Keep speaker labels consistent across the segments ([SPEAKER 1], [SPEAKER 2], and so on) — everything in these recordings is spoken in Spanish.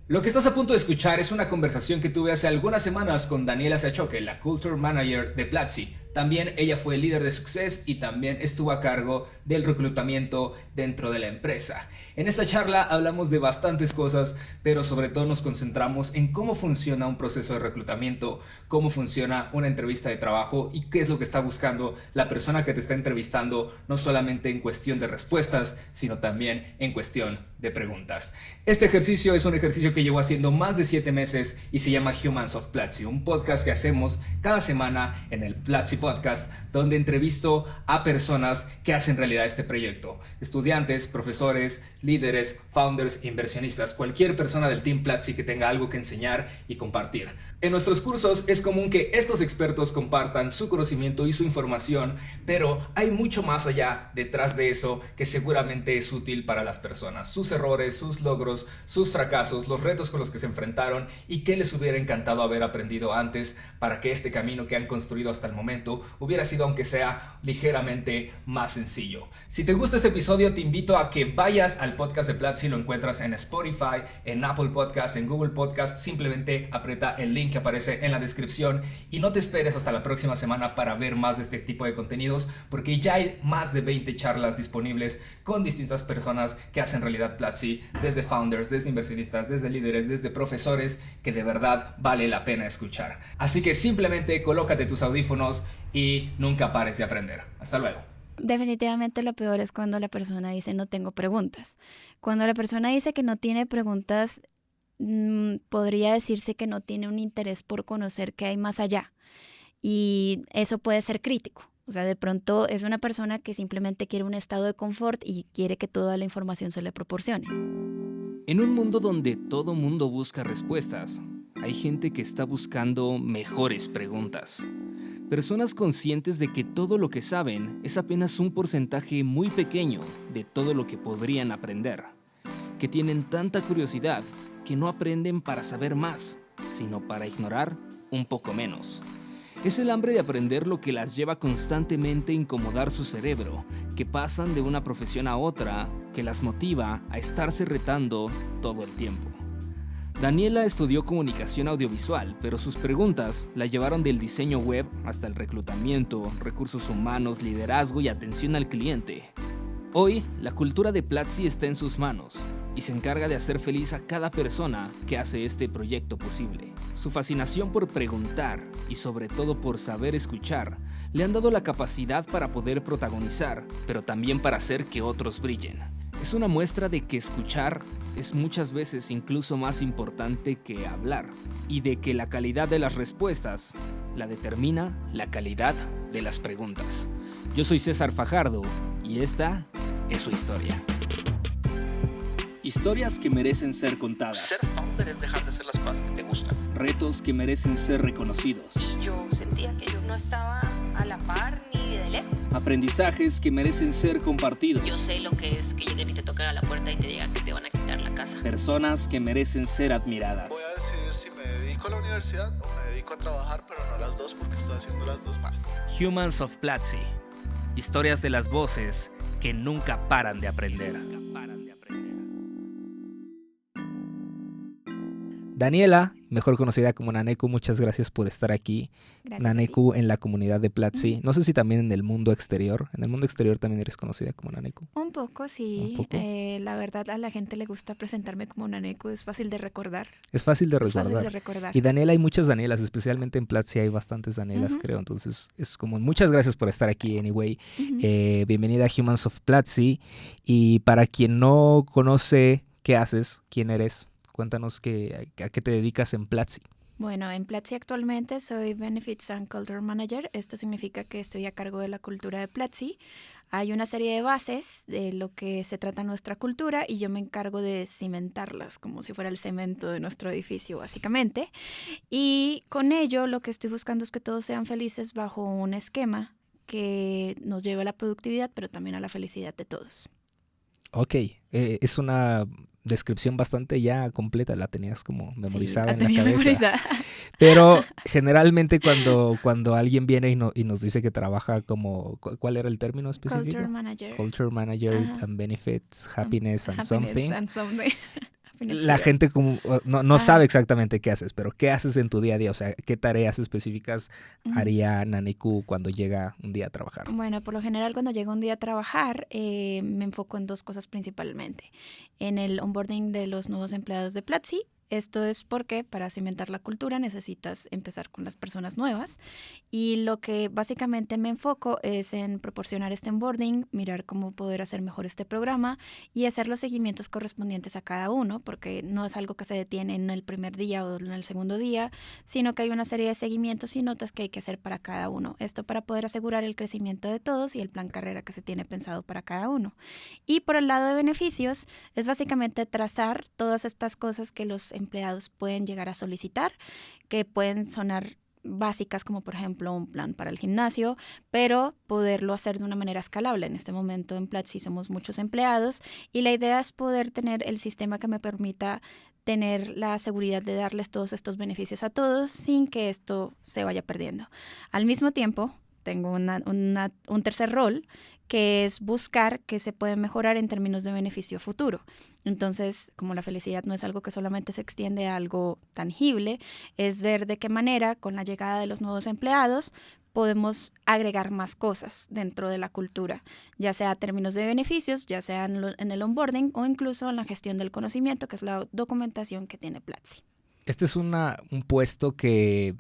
[SPEAKER 1] Lo que estás a punto de escuchar es una conversación que tuve hace algunas semanas con Daniela Sachoque, la Culture Manager de Platzi. También ella fue líder de Success y también estuvo a cargo del reclutamiento dentro de la empresa. En esta charla hablamos de bastantes cosas, pero sobre todo nos concentramos en cómo funciona un proceso de reclutamiento, cómo funciona una entrevista de trabajo y qué es lo que está buscando la persona que te está entrevistando, no solamente en cuestión de respuestas, sino también en cuestión de preguntas. Este ejercicio es un ejercicio que llevo haciendo más de 7 meses y se llama Humans of Platzi, un podcast que hacemos cada semana en el Platzi Podcast, donde entrevisto a personas que hacen realidad este proyecto. Estudiantes, profesores, líderes, founders, inversionistas, cualquier persona del Team Platzi que tenga algo que enseñar y compartir. En nuestros cursos es común que estos expertos compartan su conocimiento y su información, pero hay mucho más allá detrás de eso que seguramente es útil para las personas. Sus errores, sus logros, sus fracasos, los retos con los que se enfrentaron y qué les hubiera encantado haber aprendido antes para que este camino que han construido hasta el momento hubiera sido, aunque sea ligeramente más sencillo. Si te gusta este episodio, te invito a que vayas al podcast de Platzi. Lo encuentras en Spotify, en Apple Podcasts, en Google Podcasts. Simplemente aprieta el link que aparece en la descripción y no te esperes hasta la próxima semana para ver más de este tipo de contenidos, porque ya hay más de 20 charlas disponibles con distintas personas que hacen realidad Platzi, desde founders, desde inversionistas, desde líderes, desde profesores, que de verdad vale la pena escuchar. Así que simplemente colócate tus audífonos y nunca pares de aprender. Hasta luego.
[SPEAKER 2] Definitivamente lo peor es cuando la persona dice no tengo preguntas. Cuando la persona dice que no tiene preguntas, podría decirse que no tiene un interés por conocer qué hay más allá. Y eso puede ser crítico. O sea, de pronto es una persona que simplemente quiere un estado de confort y quiere que toda la información se le proporcione.
[SPEAKER 3] En un mundo donde todo mundo busca respuestas, hay gente que está buscando mejores preguntas. Personas conscientes de que todo lo que saben es apenas un porcentaje muy pequeño de todo lo que podrían aprender. Que tienen tanta curiosidad que no aprenden para saber más, sino para ignorar un poco menos. Es el hambre de aprender lo que las lleva constantemente a incomodar su cerebro, que pasan de una profesión a otra, que las motiva a estarse retando todo el tiempo. Daniela estudió comunicación audiovisual, pero sus preguntas la llevaron del diseño web hasta el reclutamiento, recursos humanos, liderazgo y atención al cliente. Hoy, la cultura de Platzi está en sus manos y se encarga de hacer feliz a cada persona que hace este proyecto posible. Su fascinación por preguntar y sobre todo por saber escuchar le han dado la capacidad para poder protagonizar, pero también para hacer que otros brillen. Es una muestra de que escuchar es muchas veces incluso más importante que hablar y de que la calidad de las respuestas la determina la calidad de las preguntas. Yo soy César Fajardo y esta es su historia. Historias que merecen ser contadas.
[SPEAKER 4] Ser founder es dejar de hacer las cosas que te gustan.
[SPEAKER 3] Retos que merecen ser reconocidos.
[SPEAKER 5] Y yo sentía que yo no estaba a la par ni de lejos.
[SPEAKER 3] Aprendizajes que merecen ser compartidos.
[SPEAKER 5] Yo sé lo que es que lleguen y te toquen a la puerta y te digan que te van a quitar la casa.
[SPEAKER 3] Personas que merecen ser admiradas.
[SPEAKER 6] Voy a decidir si me dedico a la universidad o me dedico a trabajar, pero no las dos porque estoy haciendo las dos mal.
[SPEAKER 3] Humans of Platzi. Historias de las voces que nunca paran de aprender. Daniela, mejor conocida como Naneku, muchas gracias por estar aquí.
[SPEAKER 2] Gracias.
[SPEAKER 3] Naneku en la comunidad de Platzi. No sé si también en el mundo exterior. En el mundo exterior también eres conocida como Naneku.
[SPEAKER 2] Un poco, sí.
[SPEAKER 3] Un poco.
[SPEAKER 2] La verdad, a la gente le gusta presentarme como Naneku. Es fácil de recordar.
[SPEAKER 3] Es fácil de
[SPEAKER 2] Es fácil
[SPEAKER 3] recordar.
[SPEAKER 2] de recordar.
[SPEAKER 3] Y Daniela, hay muchas Danielas, especialmente en Platzi hay bastantes Danielas, creo. Entonces, es como muchas gracias por estar aquí, anyway. Bienvenida a Humans of Platzi. Y para quien no conoce qué haces, quién eres, cuéntanos a qué te dedicas en Platzi.
[SPEAKER 2] Bueno, en Platzi actualmente soy Benefits and Culture Manager. Esto significa que estoy a cargo de la cultura de Platzi. Hay una serie de bases de lo que se trata nuestra cultura y yo me encargo de cimentarlas como si fuera el cemento de nuestro edificio, básicamente. Y con ello lo que estoy buscando es que todos sean felices bajo un esquema que nos lleve a la productividad, pero también a la felicidad de todos.
[SPEAKER 3] Ok, es una descripción bastante ya completa, la tenías como memorizada
[SPEAKER 2] Sí,
[SPEAKER 3] en la cabeza.
[SPEAKER 2] memorizada.
[SPEAKER 3] Pero generalmente cuando alguien viene y nos dice que trabaja como, ¿cuál era el término específico?
[SPEAKER 2] Culture Manager.
[SPEAKER 3] Culture Manager
[SPEAKER 2] Ajá.
[SPEAKER 3] and Benefits, Happiness and
[SPEAKER 2] Happiness
[SPEAKER 3] Something.
[SPEAKER 2] and something. fines
[SPEAKER 3] La
[SPEAKER 2] de-
[SPEAKER 3] gente como no
[SPEAKER 2] Ajá.
[SPEAKER 3] sabe exactamente qué haces, pero ¿qué haces en tu día a día? O sea, ¿qué tareas específicas
[SPEAKER 2] Ujú.
[SPEAKER 3] haría Naneku cuando llega un día a trabajar?
[SPEAKER 2] Bueno, por lo general cuando llego un día a trabajar, me enfoco en dos cosas principalmente. En el onboarding de los nuevos empleados de Platzi. Esto es porque para cimentar la cultura necesitas empezar con las personas nuevas. Y lo que básicamente me enfoco es en proporcionar este onboarding, mirar cómo poder hacer mejor este programa y hacer los seguimientos correspondientes a cada uno, porque no es algo que se detiene en el primer día o en el segundo día, sino que hay una serie de seguimientos y notas que hay que hacer para cada uno. Esto para poder asegurar el crecimiento de todos y el plan carrera que se tiene pensado para cada uno. Y por el lado de beneficios, es básicamente trazar todas estas cosas que los empleados pueden llegar a solicitar, que pueden sonar básicas como por ejemplo un plan para el gimnasio, pero poderlo hacer de una manera escalable. En este momento en Platzi somos muchos empleados y la idea es poder tener el sistema que me permita tener la seguridad de darles todos estos beneficios a todos sin que esto se vaya perdiendo. Al mismo tiempo, tengo un tercer rol que es buscar qué se puede mejorar en términos de beneficio futuro. Entonces, como la felicidad no es algo que solamente se extiende a algo tangible, es ver de qué manera, con la llegada de los nuevos empleados, podemos agregar más cosas dentro de la cultura, ya sea a términos de beneficios, ya sea en el onboarding o incluso en la gestión del conocimiento, que es la documentación que tiene Platzi.
[SPEAKER 3] Este es un puesto que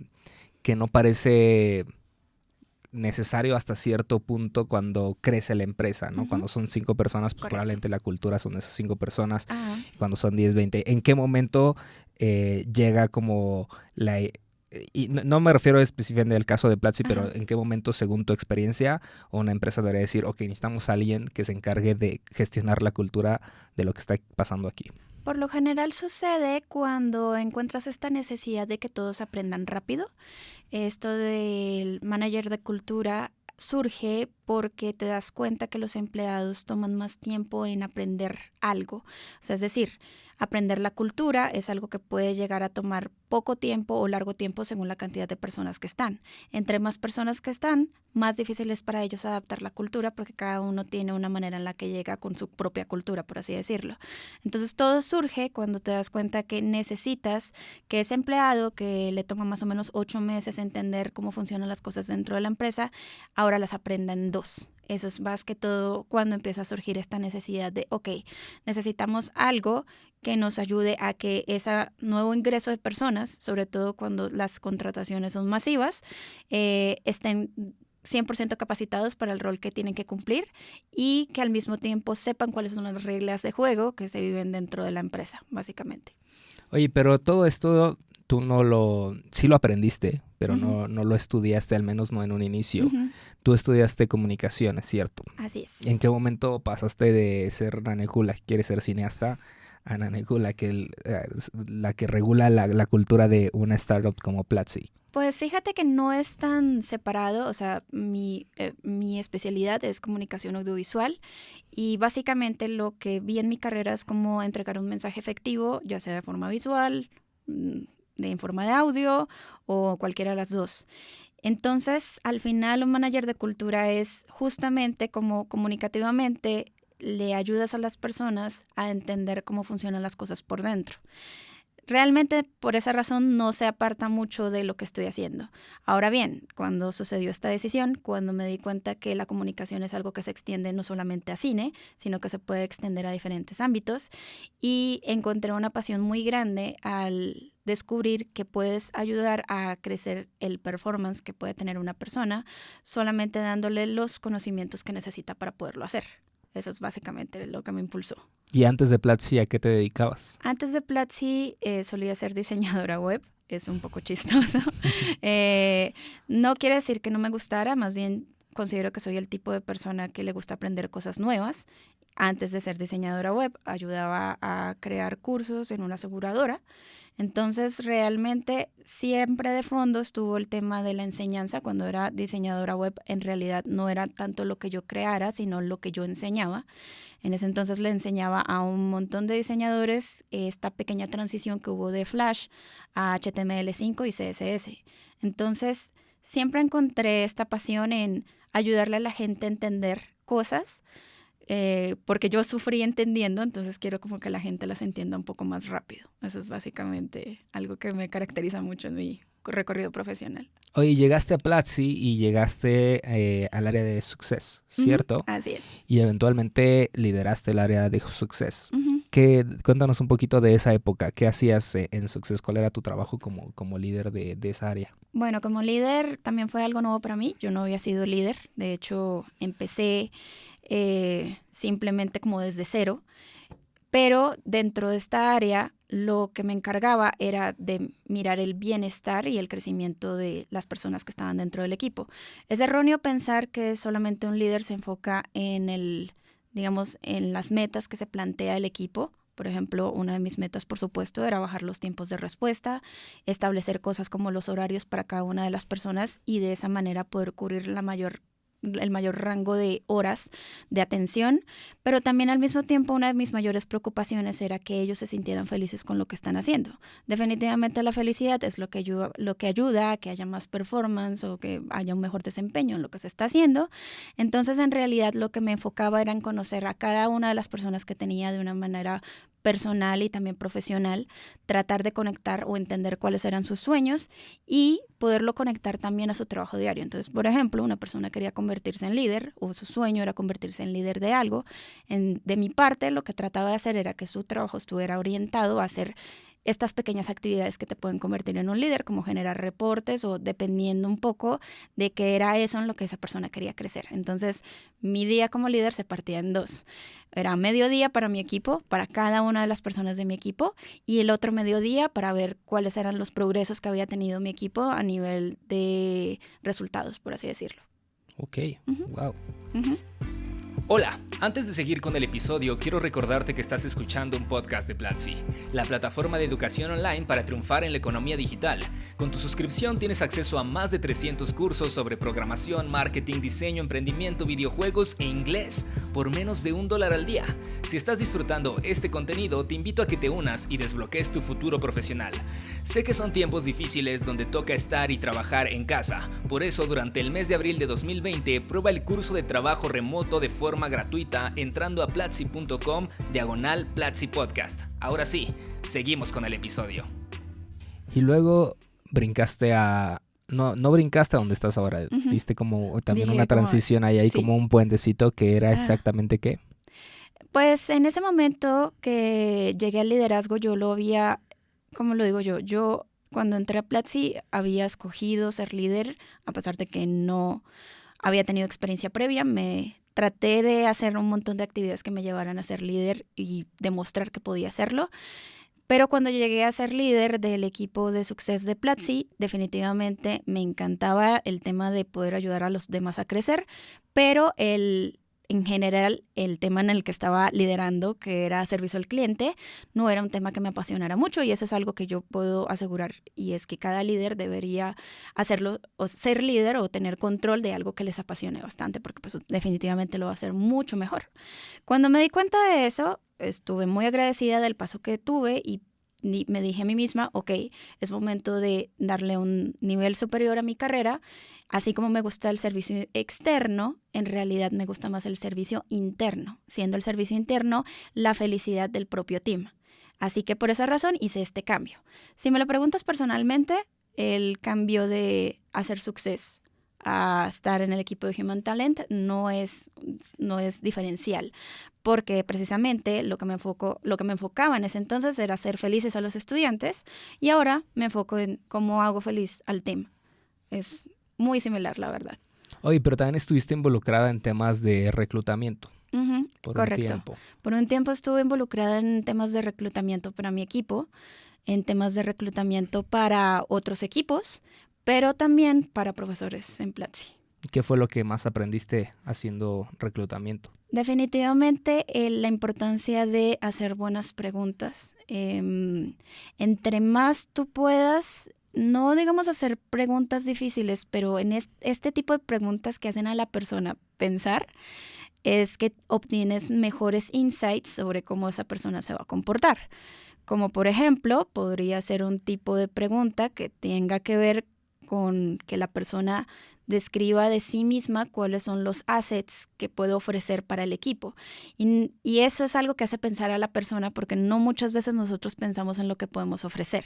[SPEAKER 3] no parece necesario hasta cierto punto cuando crece la empresa, ¿no?
[SPEAKER 2] Ujú.
[SPEAKER 3] Cuando son 5 personas, pues
[SPEAKER 2] Correcto.
[SPEAKER 3] probablemente la cultura son esas 5 personas.
[SPEAKER 2] Ajá.
[SPEAKER 3] Cuando son 10, 20, ¿en qué momento llega como la... Y no me refiero específicamente al caso de Platzi, pero
[SPEAKER 2] Ajá.
[SPEAKER 3] ¿en qué momento, según tu experiencia, una empresa debería decir, ok, necesitamos a alguien que se encargue de gestionar la cultura de lo que está pasando aquí?
[SPEAKER 2] Por lo general sucede cuando encuentras esta necesidad de que todos aprendan rápido. Esto del manager de cultura surge porque te das cuenta que los empleados toman más tiempo en aprender algo. O sea, es decir, aprender la cultura es algo que puede llegar a tomar poco tiempo o largo tiempo según la cantidad de personas que están. Entre más personas que están, más difícil es para ellos adaptar la cultura porque cada uno tiene una manera en la que llega con su propia cultura, por así decirlo. Entonces todo surge cuando te das cuenta que necesitas que ese empleado, que le toma más o menos 8 meses entender cómo funcionan las cosas dentro de la empresa, ahora las aprenda en 2. Eso es más que todo cuando empieza a surgir esta necesidad de, ok, necesitamos algo que nos ayude a que ese nuevo ingreso de personas, sobre todo cuando las contrataciones son masivas, estén 100% capacitados para el rol que tienen que cumplir y que al mismo tiempo sepan cuáles son las reglas de juego que se viven dentro de la empresa, básicamente.
[SPEAKER 3] Oye, pero todo esto tú sí lo aprendiste, pero
[SPEAKER 2] Ujú.
[SPEAKER 3] no lo estudiaste, al menos no en un inicio.
[SPEAKER 2] Ujú.
[SPEAKER 3] Tú estudiaste comunicación, ¿es cierto?
[SPEAKER 2] Así es.
[SPEAKER 3] ¿En qué momento pasaste de ser Naneku, la que quiere ser cineasta, a Naneku, la que regula la cultura de una startup como Platzi?
[SPEAKER 2] Pues fíjate que no es tan separado, o sea, mi especialidad es comunicación audiovisual y básicamente lo que vi en mi carrera es cómo entregar un mensaje efectivo, ya sea de forma visual, en forma de audio o cualquiera de las dos. Entonces, al final, un manager de cultura es justamente como comunicativamente le ayudas a las personas a entender cómo funcionan las cosas por dentro. Realmente por esa razón no se aparta mucho de lo que estoy haciendo. Ahora bien, cuando sucedió esta decisión, cuando me di cuenta que la comunicación es algo que se extiende no solamente a cine, sino que se puede extender a diferentes ámbitos, y encontré una pasión muy grande al descubrir que puedes ayudar a crecer el performance que puede tener una persona solamente dándole los conocimientos que necesita para poderlo hacer. Eso es básicamente lo que me impulsó.
[SPEAKER 3] ¿Y antes de Platzi a qué te dedicabas?
[SPEAKER 2] Antes de Platzi solía ser diseñadora web, es un poco chistoso. No quiere decir que no me gustara, más bien considero que soy el tipo de persona que le gusta aprender cosas nuevas. Antes de ser diseñadora web, ayudaba a crear cursos en una aseguradora. Entonces, realmente siempre de fondo estuvo el tema de la enseñanza. Cuando era diseñadora web, en realidad no era tanto lo que yo creara, sino lo que yo enseñaba. En ese entonces le enseñaba a un montón de diseñadores esta pequeña transición que hubo de Flash a HTML5 y CSS. Entonces, siempre encontré esta pasión en ayudarle a la gente a entender cosas porque yo sufrí entendiendo, entonces quiero como que la gente las entienda un poco más rápido. Eso es básicamente algo que me caracteriza mucho en mi recorrido profesional.
[SPEAKER 3] Oye, llegaste a Platzi y llegaste al área de Success, ¿cierto?
[SPEAKER 2] Así es.
[SPEAKER 3] Y eventualmente lideraste el área de Success.
[SPEAKER 2] Ujú.
[SPEAKER 3] Cuéntanos un poquito de esa época. ¿Qué hacías en Success? ¿Cuál era tu trabajo como líder de esa área?
[SPEAKER 2] Bueno, como líder también fue algo nuevo para mí. Yo no había sido líder. De hecho, empecé simplemente como desde cero. Pero dentro de esta área, lo que me encargaba era de mirar el bienestar y el crecimiento de las personas que estaban dentro del equipo. Es erróneo pensar que solamente un líder se enfoca en en las metas que se plantea el equipo. Por ejemplo, una de mis metas, por supuesto, era bajar los tiempos de respuesta, establecer cosas como los horarios para cada una de las personas y de esa manera poder cubrir el mayor rango de horas de atención, pero también al mismo tiempo una de mis mayores preocupaciones era que ellos se sintieran felices con lo que están haciendo. Definitivamente la felicidad es lo que ayuda a que haya más performance o que haya un mejor desempeño en lo que se está haciendo. Entonces, en realidad, lo que me enfocaba era en conocer a cada una de las personas que tenía de una manera personal y también profesional, tratar de conectar o entender cuáles eran sus sueños y poderlo conectar también a su trabajo diario. Entonces, por ejemplo, una persona quería convertirse en líder o su sueño era convertirse en líder de algo. De mi parte, lo que trataba de hacer era que su trabajo estuviera orientado a hacer estas pequeñas actividades que te pueden convertir en un líder, como generar reportes o dependiendo un poco de qué era eso en lo que esa persona quería crecer. Entonces, mi día como líder se partía en dos. Era mediodía para mi equipo, para cada una de las personas de mi equipo, y el otro mediodía para ver cuáles eran los progresos que había tenido mi equipo a nivel de resultados, por así decirlo.
[SPEAKER 3] Ok, wow.
[SPEAKER 2] Uh-huh.
[SPEAKER 1] Hola, antes de seguir con el episodio, quiero recordarte que estás escuchando un podcast de Platzi, la plataforma de educación online para triunfar en la economía digital. Con tu suscripción tienes acceso a más de 300 cursos sobre programación, marketing, diseño, emprendimiento, videojuegos e inglés por menos de $1 al día. Si estás disfrutando este contenido, te invito a que te unas y desbloquees tu futuro profesional. Sé que son tiempos difíciles donde toca estar y trabajar en casa. Por eso, durante el mes de abril de 2020, prueba el curso de trabajo remoto de forma gratuita entrando a platzi.com/Platzi Podcast. Ahora sí, seguimos con el episodio.
[SPEAKER 3] Y luego brincaste a... No brincaste a donde estás ahora.
[SPEAKER 2] Uh-huh.
[SPEAKER 3] Diste como también
[SPEAKER 2] Dije
[SPEAKER 3] una transición ahí,
[SPEAKER 2] sí.
[SPEAKER 3] como un puentecito que era exactamente ¿qué?
[SPEAKER 2] Pues en ese momento que llegué al liderazgo, yo lo había, ¿cómo lo digo yo? Yo cuando entré a Platzi había escogido ser líder, a pesar de que no había tenido experiencia previa. Traté de hacer un montón de actividades que me llevaran a ser líder y demostrar que podía hacerlo. Pero cuando llegué a ser líder del equipo de Success de Platzi, definitivamente me encantaba el tema de poder ayudar a los demás a crecer, pero en general, el tema en el que estaba liderando, que era servicio al cliente, no era un tema que me apasionara mucho y eso es algo que yo puedo asegurar y es que cada líder debería hacerlo o ser líder o tener control de algo que les apasione bastante porque pues, definitivamente lo va a hacer mucho mejor. Cuando me di cuenta de eso, estuve muy agradecida del paso que tuve y me dije a mí misma, ok, es momento de darle un nivel superior a mi carrera. Así como me gusta el servicio externo, en realidad me gusta más el servicio interno, siendo el servicio interno la felicidad del propio team. Así que por esa razón hice este cambio. Si me lo preguntas personalmente, el cambio de hacer Success a estar en el equipo de Human Talent no es diferencial, porque precisamente lo que me enfocaba en ese entonces era hacer felices a los estudiantes y ahora me enfoco en cómo hago feliz al team. Es muy similar, la verdad.
[SPEAKER 3] Oye, pero también estuviste involucrada en temas de reclutamiento.
[SPEAKER 2] Uh-huh,
[SPEAKER 3] por
[SPEAKER 2] correcto.
[SPEAKER 3] un tiempo.
[SPEAKER 2] Por un tiempo estuve involucrada en temas de reclutamiento para mi equipo, en temas de reclutamiento para otros equipos, pero también para profesores en Platzi.
[SPEAKER 3] ¿Qué fue lo que más aprendiste haciendo reclutamiento?
[SPEAKER 2] Definitivamente la importancia de hacer buenas preguntas. Entre más tú puedas, no digamos hacer preguntas difíciles, pero en este tipo de preguntas que hacen a la persona pensar, es que obtienes mejores insights sobre cómo esa persona se va a comportar. Como por ejemplo, podría ser un tipo de pregunta que tenga que ver con que la persona describa de sí misma cuáles son los assets que puede ofrecer para el equipo. Y eso es algo que hace pensar a la persona porque no muchas veces nosotros pensamos en lo que podemos ofrecer.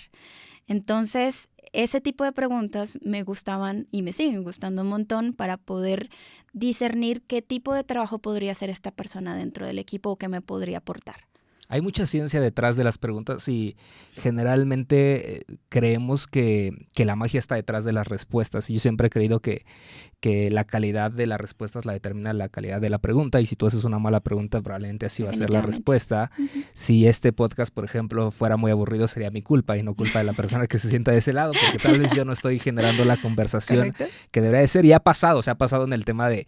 [SPEAKER 2] Entonces, ese tipo de preguntas me gustaban y me siguen gustando un montón para poder discernir qué tipo de trabajo podría hacer esta persona dentro del equipo o qué me podría aportar.
[SPEAKER 3] Hay mucha ciencia detrás de las preguntas y generalmente creemos que la magia está detrás de las respuestas. Y yo siempre he creído que la calidad de las respuestas la determina la calidad de la pregunta. Y si tú haces una mala pregunta, probablemente así va a ser la respuesta.
[SPEAKER 2] Uh-huh.
[SPEAKER 3] Si este podcast, por ejemplo, fuera muy aburrido, sería mi culpa y no culpa de la persona que se sienta de ese lado, porque tal vez yo no estoy generando la conversación que debería de ser. Y ha pasado en el tema de...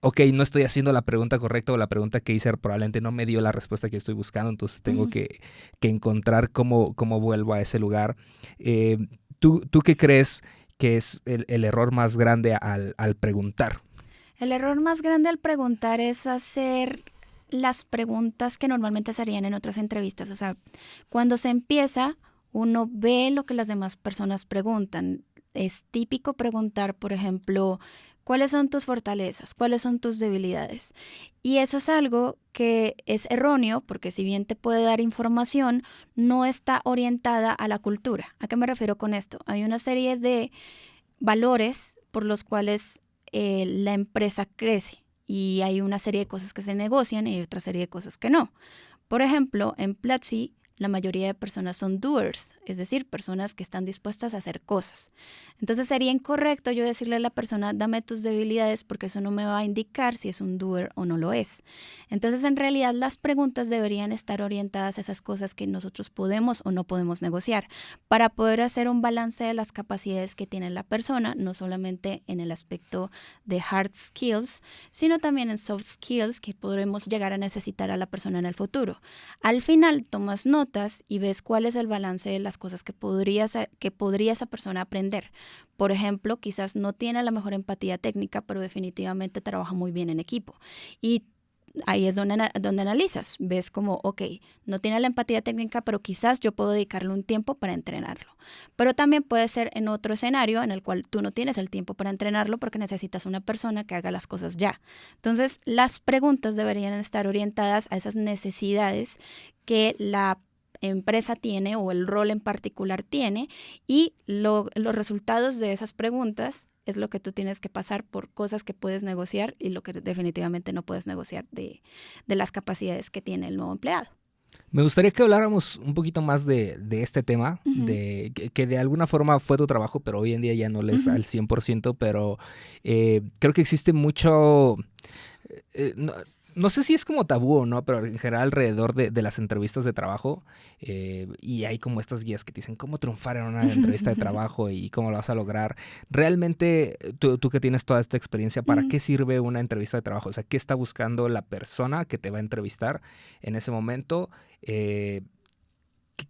[SPEAKER 3] ok, no estoy haciendo la pregunta correcta o la pregunta que hice probablemente no me dio la respuesta que estoy buscando, entonces tengo que encontrar cómo vuelvo a ese lugar. ¿Tú qué crees que es el error más grande al preguntar?
[SPEAKER 2] El error más grande al preguntar es hacer las preguntas que normalmente se harían en otras entrevistas. O sea, cuando se empieza, uno ve lo que las demás personas preguntan. Es típico preguntar, por ejemplo, ¿cuáles son tus fortalezas? ¿Cuáles son tus debilidades? Y eso es algo que es erróneo porque si bien te puede dar información, no está orientada a la cultura. ¿A qué me refiero con esto? Hay una serie de valores por los cuales la empresa crece y hay una serie de cosas que se negocian y hay otra serie de cosas que no. Por ejemplo, en Platzi, la mayoría de personas son doers, es decir, personas que están dispuestas a hacer cosas. Entonces sería incorrecto yo decirle a la persona, dame tus debilidades porque eso no me va a indicar si es un doer o no lo es. Entonces en realidad las preguntas deberían estar orientadas a esas cosas que nosotros podemos o no podemos negociar para poder hacer un balance de las capacidades que tiene la persona, no solamente en el aspecto de hard skills, sino también en soft skills que podremos llegar a necesitar a la persona en el futuro. Al final tomas notas y ves cuál es el balance de las cosas que podría esa persona aprender. Por ejemplo, quizás no tiene la mejor empatía técnica, pero definitivamente trabaja muy bien en equipo. Y ahí es donde analizas, ves como, ok, no tiene la empatía técnica, pero quizás yo puedo dedicarle un tiempo para entrenarlo. Pero también puede ser en otro escenario en el cual tú no tienes el tiempo para entrenarlo porque necesitas una persona que haga las cosas ya. Entonces, las preguntas deberían estar orientadas a esas necesidades que la empresa tiene o el rol en particular tiene y los resultados de esas preguntas es lo que tú tienes que pasar por cosas que puedes negociar y lo que definitivamente no puedes negociar de las capacidades que tiene el nuevo empleado.
[SPEAKER 3] Me gustaría que habláramos un poquito más de este tema, de que de alguna forma fue tu trabajo, pero hoy en día ya no lo es al 100%, pero creo que existe mucho... No sé si es como tabú o no, pero en general alrededor de las entrevistas de trabajo y hay como estas guías que te dicen cómo triunfar en una entrevista de trabajo y cómo lo vas a lograr. Realmente, tú que tienes toda esta experiencia, ¿para qué sirve una entrevista de trabajo? O sea, ¿qué está buscando la persona que te va a entrevistar en ese momento? ¿Qué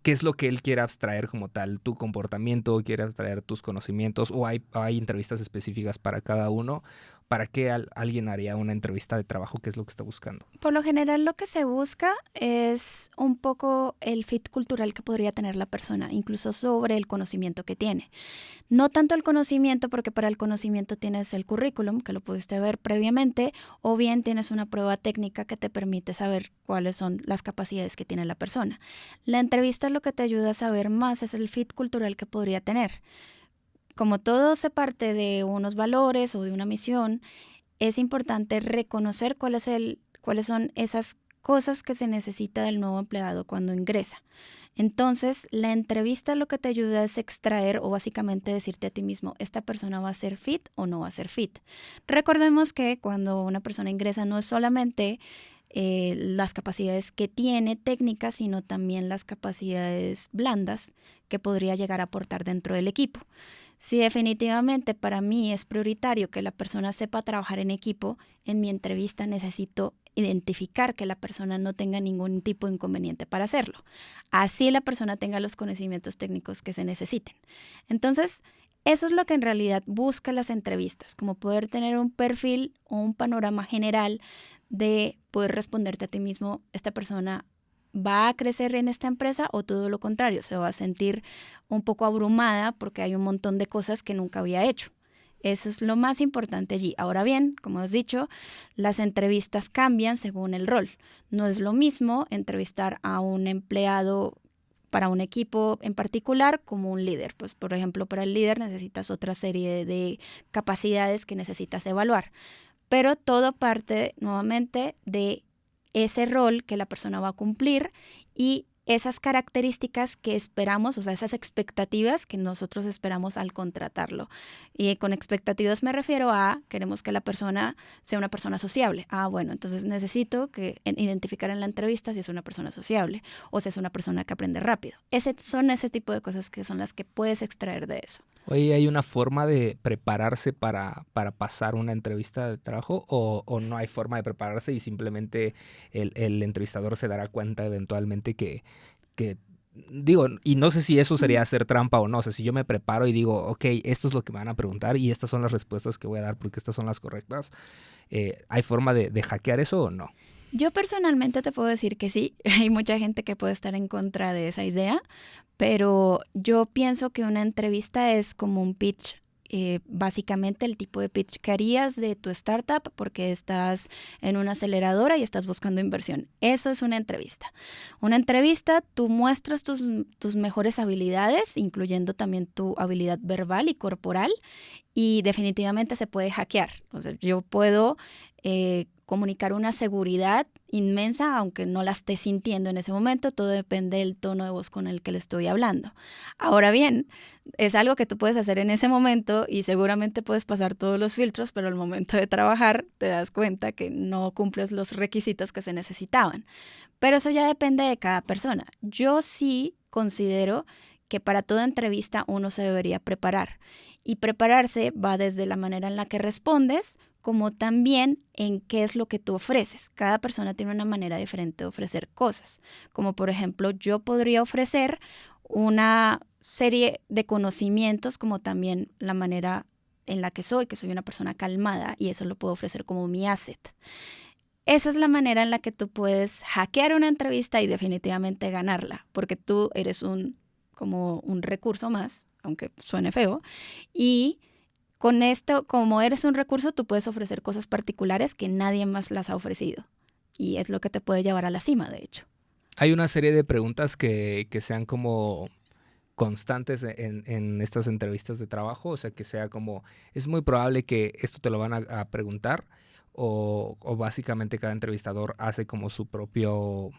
[SPEAKER 3] es lo que él quiere abstraer como tal? ¿Tu comportamiento? ¿Quiere abstraer tus conocimientos? ¿O hay entrevistas específicas para cada uno? ¿Para qué alguien haría una entrevista de trabajo? ¿Qué es lo que está buscando?
[SPEAKER 2] Por lo general lo que se busca es un poco el fit cultural que podría tener la persona, incluso sobre el conocimiento que tiene. No tanto el conocimiento, porque para el conocimiento tienes el currículum, que lo pudiste ver previamente, o bien tienes una prueba técnica que te permite saber cuáles son las capacidades que tiene la persona. La entrevista lo que te ayuda a saber más es el fit cultural que podría tener. Como todo se parte de unos valores o de una misión, es importante reconocer cuáles son esas cosas que se necesita del nuevo empleado cuando ingresa. Entonces, la entrevista lo que te ayuda es extraer o básicamente decirte a ti mismo, ¿esta persona va a ser fit o no va a ser fit? Recordemos que cuando una persona ingresa no es solamente las capacidades que tiene técnicas, sino también las capacidades blandas que podría llegar a aportar dentro del equipo. Si definitivamente para mí es prioritario que la persona sepa trabajar en equipo, en mi entrevista necesito identificar que la persona no tenga ningún tipo de inconveniente para hacerlo. Así la persona tenga los conocimientos técnicos que se necesiten. Entonces, eso es lo que en realidad busca las entrevistas, como poder tener un perfil o un panorama general de poder responderte a ti mismo, esta persona va a crecer en esta empresa o todo lo contrario, se va a sentir un poco abrumada porque hay un montón de cosas que nunca había hecho. Eso es lo más importante allí. Ahora bien, como has dicho, las entrevistas cambian según el rol. No es lo mismo entrevistar a un empleado para un equipo en particular como un líder. Pues, por ejemplo, para el líder necesitas otra serie de capacidades que necesitas evaluar. Pero todo parte nuevamente de ese rol que la persona va a cumplir y esas características que esperamos, o sea, esas expectativas que nosotros esperamos al contratarlo. Y con expectativas me refiero a, queremos que la persona sea una persona sociable. Bueno, entonces necesito identificar en la entrevista si es una persona sociable o si es una persona que aprende rápido. Son ese tipo de cosas que son las que puedes extraer de eso.
[SPEAKER 3] Oye, ¿hay una forma de prepararse para pasar una entrevista de trabajo o no hay forma de prepararse y simplemente el entrevistador se dará cuenta eventualmente que digo, y no sé si eso sería hacer trampa o no? O sea, si yo me preparo y digo, ok, esto es lo que me van a preguntar y estas son las respuestas que voy a dar porque estas son las correctas, ¿hay forma de hackear eso o no?
[SPEAKER 2] Yo personalmente te puedo decir que sí, hay mucha gente que puede estar en contra de esa idea, pero yo pienso que una entrevista es como un pitch, básicamente el tipo de pitch que harías de tu startup porque estás en una aceleradora y estás buscando inversión. Eso es una entrevista. Una entrevista, tú muestras tus mejores habilidades, incluyendo también tu habilidad verbal y corporal, y definitivamente se puede hackear. O sea, yo puedo comunicar una seguridad inmensa, aunque no la esté sintiendo en ese momento. Todo depende del tono de voz con el que le estoy hablando. Ahora bien, es algo que tú puedes hacer en ese momento y seguramente puedes pasar todos los filtros, pero al momento de trabajar te das cuenta que no cumples los requisitos que se necesitaban. Pero eso ya depende de cada persona. Yo sí considero que para toda entrevista uno se debería preparar. Y prepararse va desde la manera en la que respondes, como también en qué es lo que tú ofreces. Cada persona tiene una manera diferente de ofrecer cosas. Como por ejemplo, yo podría ofrecer una serie de conocimientos, como también la manera en la que soy una persona calmada, y eso lo puedo ofrecer como mi asset. Esa es la manera en la que tú puedes hackear una entrevista y definitivamente ganarla, porque tú eres como un recurso más, aunque suene feo, y con esto, como eres un recurso, tú puedes ofrecer cosas particulares que nadie más las ha ofrecido. Y es lo que te puede llevar a la cima, de hecho.
[SPEAKER 3] Hay una serie de preguntas que sean como constantes en estas entrevistas de trabajo. O sea, que sea como, es muy probable que esto te lo van a preguntar o básicamente cada entrevistador hace como su propio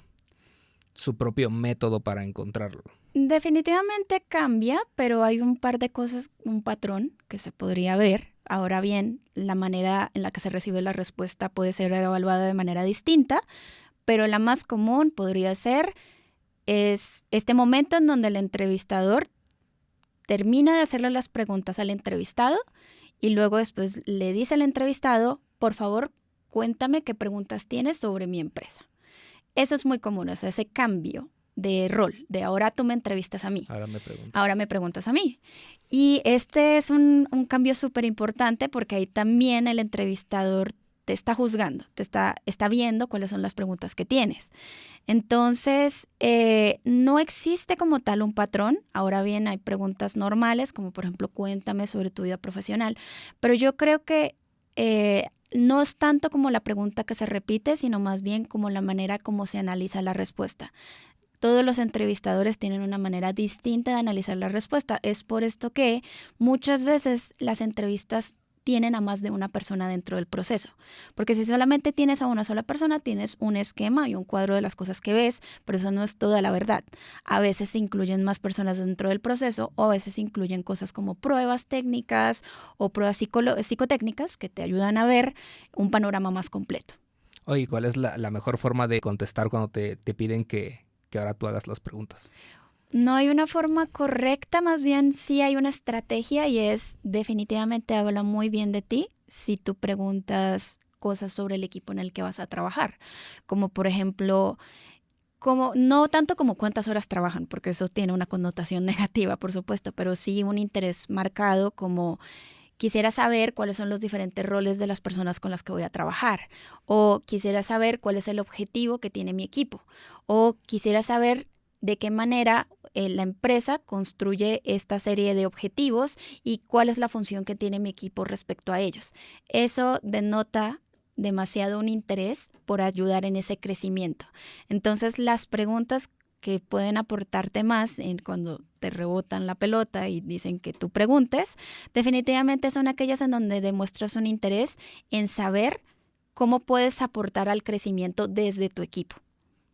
[SPEAKER 3] método para encontrarlo.
[SPEAKER 2] Definitivamente cambia, pero hay un par de cosas, un patrón que se podría ver. Ahora bien, la manera en la que se recibe la respuesta puede ser evaluada de manera distinta, pero la más común podría ser es este momento en donde el entrevistador termina de hacerle las preguntas al entrevistado y luego después le dice al entrevistado, por favor, cuéntame qué preguntas tienes sobre mi empresa. Eso es muy común, o sea, ese cambio de rol, de ahora tú me entrevistas a mí. Ahora me preguntas a mí. Y este es un cambio súper importante porque ahí también el entrevistador te está juzgando, te está viendo cuáles son las preguntas que tienes. Entonces, no existe como tal un patrón. Ahora bien, hay preguntas normales, como por ejemplo, cuéntame sobre tu vida profesional. Pero yo creo que no es tanto como la pregunta que se repite, sino más bien como la manera como se analiza la respuesta. Todos los entrevistadores tienen una manera distinta de analizar la respuesta. Es por esto que muchas veces las entrevistas tienen a más de una persona dentro del proceso. Porque si solamente tienes a una sola persona, tienes un esquema y un cuadro de las cosas que ves, pero eso no es toda la verdad. A veces se incluyen más personas dentro del proceso o a veces se incluyen cosas como pruebas técnicas o pruebas psicotécnicas que te ayudan a ver un panorama más completo.
[SPEAKER 3] Oye, ¿cuál es la mejor forma de contestar cuando te piden que ahora tú hagas las preguntas?
[SPEAKER 2] No hay una forma correcta, más bien sí hay una estrategia y es definitivamente habla muy bien de ti si tú preguntas cosas sobre el equipo en el que vas a trabajar. Como por ejemplo, no tanto como cuántas horas trabajan, porque eso tiene una connotación negativa, por supuesto, pero sí un interés marcado como quisiera saber cuáles son los diferentes roles de las personas con las que voy a trabajar, o quisiera saber cuál es el objetivo que tiene mi equipo, o quisiera saber de qué manera la empresa construye esta serie de objetivos y cuál es la función que tiene mi equipo respecto a ellos. Eso denota demasiado un interés por ayudar en ese crecimiento. Entonces, las preguntas que pueden aportarte más cuando te rebotan la pelota y dicen que tú preguntes, definitivamente son aquellas en donde demuestras un interés en saber cómo puedes aportar al crecimiento desde tu equipo.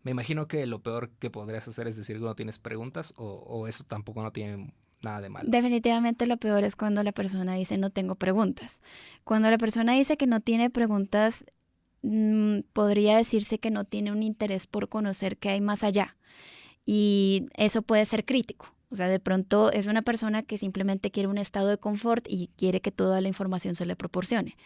[SPEAKER 3] Me imagino que lo peor que podrías hacer es decir que no tienes preguntas o eso tampoco no tiene nada de malo.
[SPEAKER 2] Definitivamente lo peor es cuando la persona dice no tengo preguntas. Cuando la persona dice que no tiene preguntas, podría decirse que no tiene un interés por conocer qué hay más allá. Y eso puede ser crítico. O sea, de pronto es una persona que simplemente quiere un estado de confort y quiere que toda la información se le proporcione.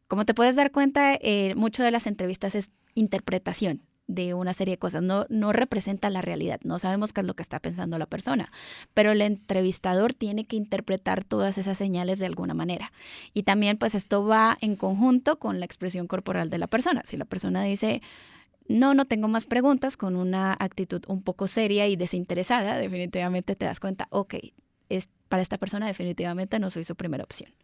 [SPEAKER 2] Como te puedes dar cuenta, mucho de las entrevistas es interpretación de una serie de cosas, no representa la realidad, no sabemos qué es lo que está pensando la persona, pero el entrevistador tiene que interpretar todas esas señales de alguna manera. Y también pues esto va en conjunto con la expresión corporal de la persona. Si la persona dice, no tengo más preguntas, con una actitud un poco seria y desinteresada, definitivamente te das cuenta, ok, para esta persona definitivamente no soy su primera opción.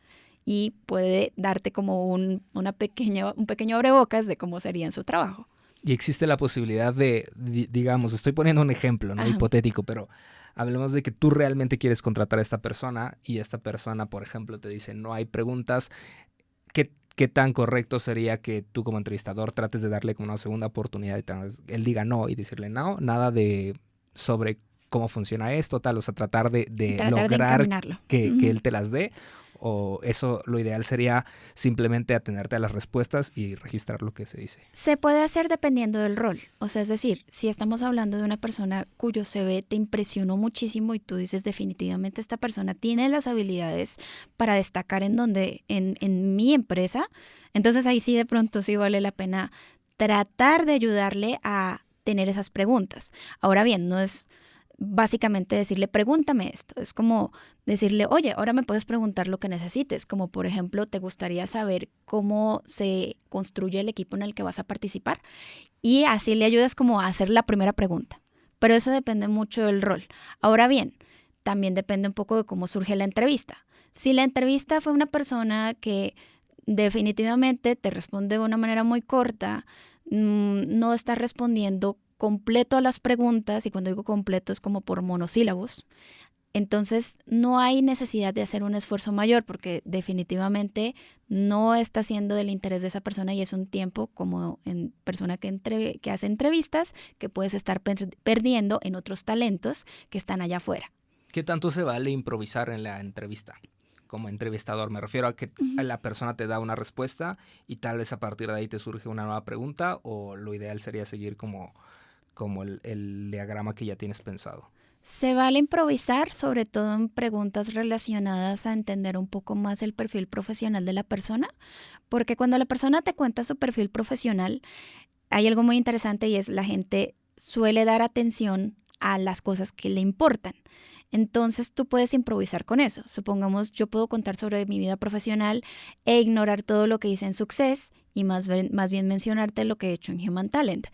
[SPEAKER 2] Y puede darte como un pequeño abrebocas de cómo sería en su trabajo.
[SPEAKER 3] Y existe la posibilidad de, digamos, estoy poniendo un ejemplo, ¿no?
[SPEAKER 2] Ajá.
[SPEAKER 3] Hipotético, pero hablemos de que tú realmente quieres contratar a esta persona y esta persona, por ejemplo, te dice no hay preguntas. ¿Qué tan correcto sería que tú como entrevistador trates de darle como una segunda oportunidad y él diga no y decirle no, nada de sobre cómo funciona esto, tal, o sea, tratar de lograr que él te las dé? O eso, lo ideal sería simplemente atenerte a las respuestas y registrar lo que se dice.
[SPEAKER 2] Se puede hacer dependiendo del rol. O sea, es decir, si estamos hablando de una persona cuyo CV te impresionó muchísimo y tú dices definitivamente esta persona tiene las habilidades para destacar en mi empresa, entonces ahí sí de pronto sí vale la pena tratar de ayudarle a tener esas preguntas. Ahora bien, no es básicamente decirle, pregúntame esto. Es como decirle, oye, ahora me puedes preguntar lo que necesites. Como por ejemplo, ¿te gustaría saber cómo se construye el equipo en el que vas a participar? Y así le ayudas como a hacer la primera pregunta. Pero eso depende mucho del rol. Ahora bien, también depende un poco de cómo surge la entrevista. Si la entrevista fue una persona que definitivamente te responde de una manera muy corta, no está respondiendo completo a las preguntas, y cuando digo completo es como por monosílabos, entonces no hay necesidad de hacer un esfuerzo mayor porque definitivamente no está siendo del interés de esa persona y es un tiempo como en persona que hace entrevistas que puedes estar perdiendo en otros talentos que están allá afuera.
[SPEAKER 3] ¿Qué tanto se vale improvisar en la entrevista? Como entrevistador, me refiero a que la persona te da una respuesta y tal vez a partir de ahí te surge una nueva pregunta, o lo ideal sería seguir como el diagrama que ya tienes pensado.
[SPEAKER 2] Se vale improvisar, sobre todo en preguntas relacionadas a entender un poco más el perfil profesional de la persona, porque cuando la persona te cuenta su perfil profesional, hay algo muy interesante y es la gente suele dar atención a las cosas que le importan. Entonces tú puedes improvisar con eso. Supongamos yo puedo contar sobre mi vida profesional e ignorar todo lo que hice en Success y más bien mencionarte lo que he hecho en Human Talent.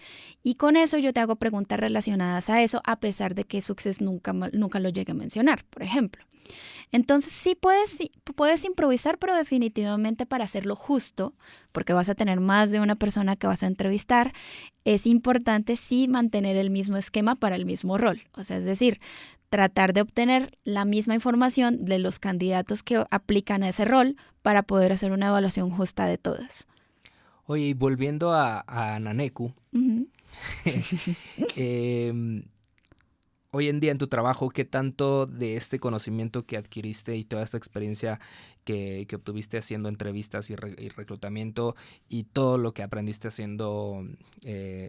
[SPEAKER 2] Y con eso yo te hago preguntas relacionadas a eso, a pesar de que Success nunca lo llegue a mencionar, por ejemplo. Entonces sí puedes improvisar, pero definitivamente para hacerlo justo, porque vas a tener más de una persona que vas a entrevistar, es importante sí mantener el mismo esquema para el mismo rol. O sea, es decir, tratar de obtener la misma información de los candidatos que aplican a ese rol para poder hacer una evaluación justa de todas.
[SPEAKER 3] Oye, y volviendo a Naneku, hoy en día en tu trabajo, ¿qué tanto de este conocimiento que adquiriste y toda esta experiencia que obtuviste haciendo entrevistas y reclutamiento y todo lo que aprendiste haciendo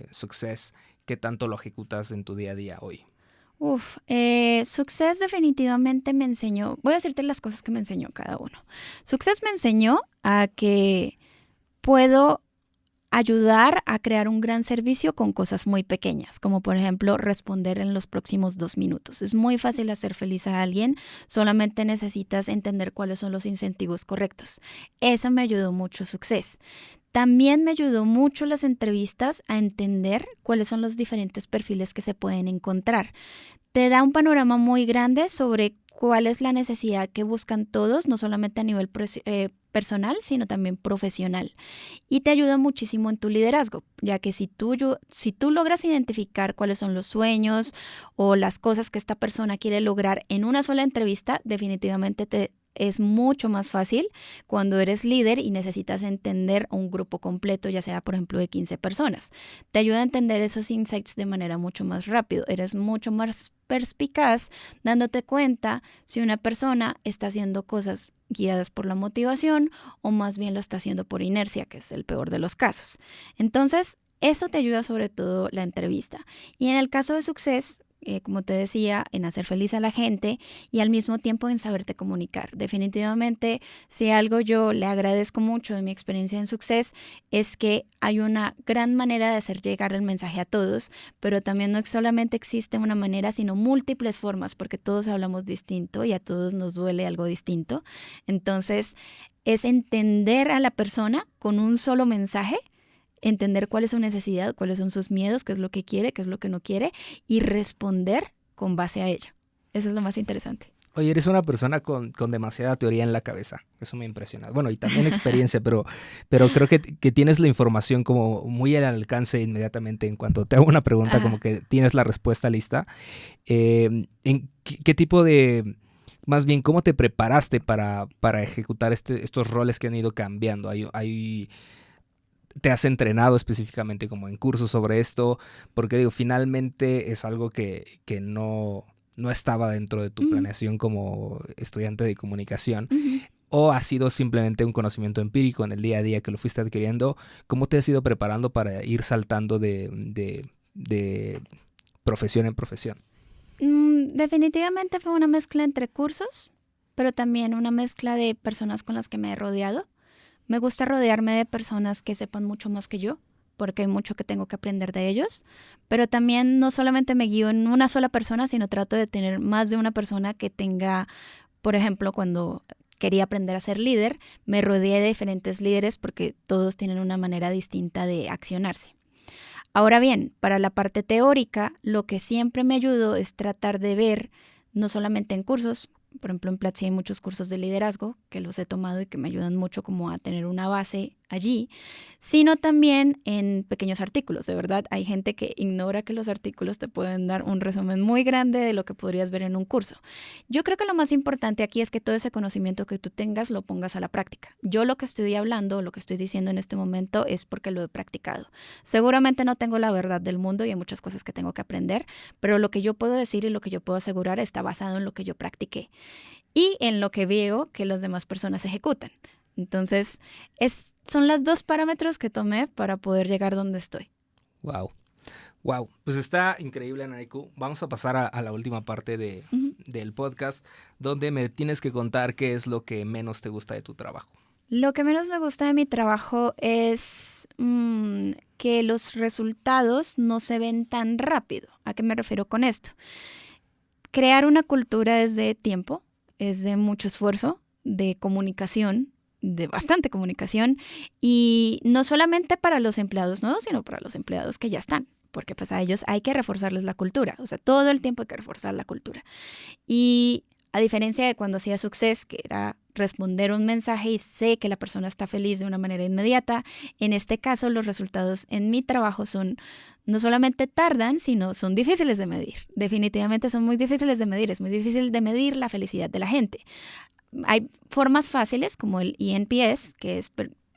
[SPEAKER 3] Success, qué tanto lo ejecutas en tu día a día hoy?
[SPEAKER 2] Success definitivamente me enseñó, voy a decirte las cosas que me enseñó cada uno. Success me enseñó a que puedo ayudar a crear un gran servicio con cosas muy pequeñas, como por ejemplo responder en los próximos 2 minutos. Es muy fácil hacer feliz a alguien, solamente necesitas entender cuáles son los incentivos correctos. Eso me ayudó mucho Success. También me ayudó mucho las entrevistas a entender cuáles son los diferentes perfiles que se pueden encontrar. te da un panorama muy grande sobre cuál es la necesidad que buscan todos, no solamente a nivel personal, sino también profesional. Y te ayuda muchísimo en tu liderazgo, ya que si tú logras identificar cuáles son los sueños o las cosas que esta persona quiere lograr en una sola entrevista, definitivamente es mucho más fácil cuando eres líder y necesitas entender a un grupo completo, ya sea, por ejemplo, de 15 personas. Te ayuda a entender esos insights de manera mucho más rápido. Eres mucho más perspicaz dándote cuenta si una persona está haciendo cosas guiadas por la motivación o más bien lo está haciendo por inercia, que es el peor de los casos. Entonces, eso te ayuda sobre todo la entrevista. Y en el caso de Success, como te decía, en hacer feliz a la gente y al mismo tiempo en saberte comunicar. Definitivamente, si algo yo le agradezco mucho de mi experiencia en Success es que hay una gran manera de hacer llegar el mensaje a todos, pero también no solamente existe una manera, sino múltiples formas, porque todos hablamos distinto y a todos nos duele algo distinto. Entonces, es entender a la persona con un solo mensaje, entender cuál es su necesidad, cuáles son sus miedos, qué es lo que quiere, qué es lo que no quiere y responder con base a ello. Eso es lo más interesante.
[SPEAKER 3] Oye, eres una persona con demasiada teoría en la cabeza. Eso me impresiona. Bueno, y también experiencia, pero creo que tienes la información como muy al alcance inmediatamente. En cuanto te hago una pregunta, como que tienes la respuesta lista. ¿En qué tipo de... Más bien, ¿cómo te preparaste para ejecutar estos roles que han ido cambiando? ¿Te has entrenado específicamente como en cursos sobre esto? Porque digo, finalmente es algo que no estaba dentro de tu planeación como estudiante de comunicación. ¿O ha sido simplemente un conocimiento empírico en el día a día que lo fuiste adquiriendo? ¿Cómo te has ido preparando para ir saltando de profesión en profesión?
[SPEAKER 2] Definitivamente fue una mezcla entre cursos, pero también una mezcla de personas con las que me he rodeado. Me gusta rodearme de personas que sepan mucho más que yo, porque hay mucho que tengo que aprender de ellos, pero también no solamente me guío en una sola persona, sino trato de tener más de una persona que tenga, por ejemplo, cuando quería aprender a ser líder, me rodeé de diferentes líderes porque todos tienen una manera distinta de accionarse. Ahora bien, para la parte teórica, lo que siempre me ayudó es tratar de ver, no solamente en cursos, por ejemplo, en Platzi hay muchos cursos de liderazgo que los he tomado y que me ayudan mucho como a tener una base allí, sino también en pequeños artículos. De verdad, hay gente que ignora que los artículos te pueden dar un resumen muy grande de lo que podrías ver en un curso. Yo creo que lo más importante aquí es que todo ese conocimiento que tú tengas lo pongas a la práctica. Yo lo que estoy hablando, lo que estoy diciendo en este momento es porque lo he practicado. Seguramente no tengo la verdad del mundo y hay muchas cosas que tengo que aprender, pero lo que yo puedo decir y lo que yo puedo asegurar está basado en lo que yo practiqué y en lo que veo que las demás personas ejecutan. Entonces, son los dos parámetros que tomé para poder llegar donde estoy.
[SPEAKER 3] Wow. Pues está increíble, Anariku. Vamos a pasar a la última parte del podcast, donde me tienes que contar qué es lo que menos te gusta de tu trabajo.
[SPEAKER 2] Lo que menos me gusta de mi trabajo es que los resultados no se ven tan rápido. ¿A qué me refiero con esto? Crear una cultura es de tiempo, es de mucho esfuerzo, de comunicación, de bastante comunicación, y no solamente para los empleados nuevos, sino para los empleados que ya están, porque pues a ellos hay que reforzarles la cultura, o sea, todo el tiempo hay que reforzar la cultura. Y a diferencia de cuando hacía Success, que era responder un mensaje y sé que la persona está feliz de una manera inmediata, en este caso los resultados en mi trabajo no solamente tardan, sino son difíciles de medir. Definitivamente son muy difíciles de medir, es muy difícil de medir la felicidad de la gente. Hay formas fáciles como el ENPS, que es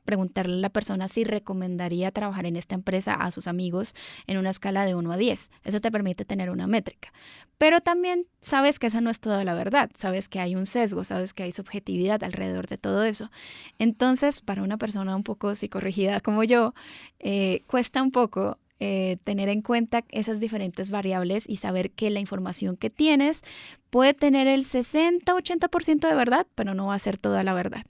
[SPEAKER 2] preguntarle a la persona si recomendaría trabajar en esta empresa a sus amigos en una escala de 1 a 10. Eso te permite tener una métrica. Pero también sabes que esa no es toda la verdad. Sabes que hay un sesgo, sabes que hay subjetividad alrededor de todo eso. Entonces, para una persona un poco psicorrígida como yo, cuesta un poco tener en cuenta esas diferentes variables y saber que la información que tienes puede tener el 60-80% de verdad, pero no va a ser toda la verdad.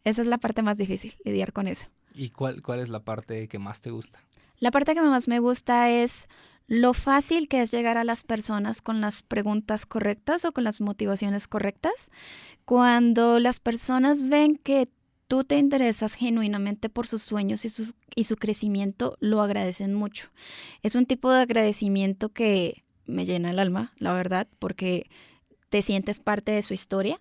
[SPEAKER 2] Esa es la parte más difícil, lidiar con eso.
[SPEAKER 3] ¿Y cuál es la parte que más te gusta?
[SPEAKER 2] La parte que más me gusta es lo fácil que es llegar a las personas con las preguntas correctas o con las motivaciones correctas. Cuando las personas ven que tú te interesas genuinamente por sus sueños y su crecimiento, lo agradecen mucho. Es un tipo de agradecimiento que me llena el alma, la verdad, porque te sientes parte de su historia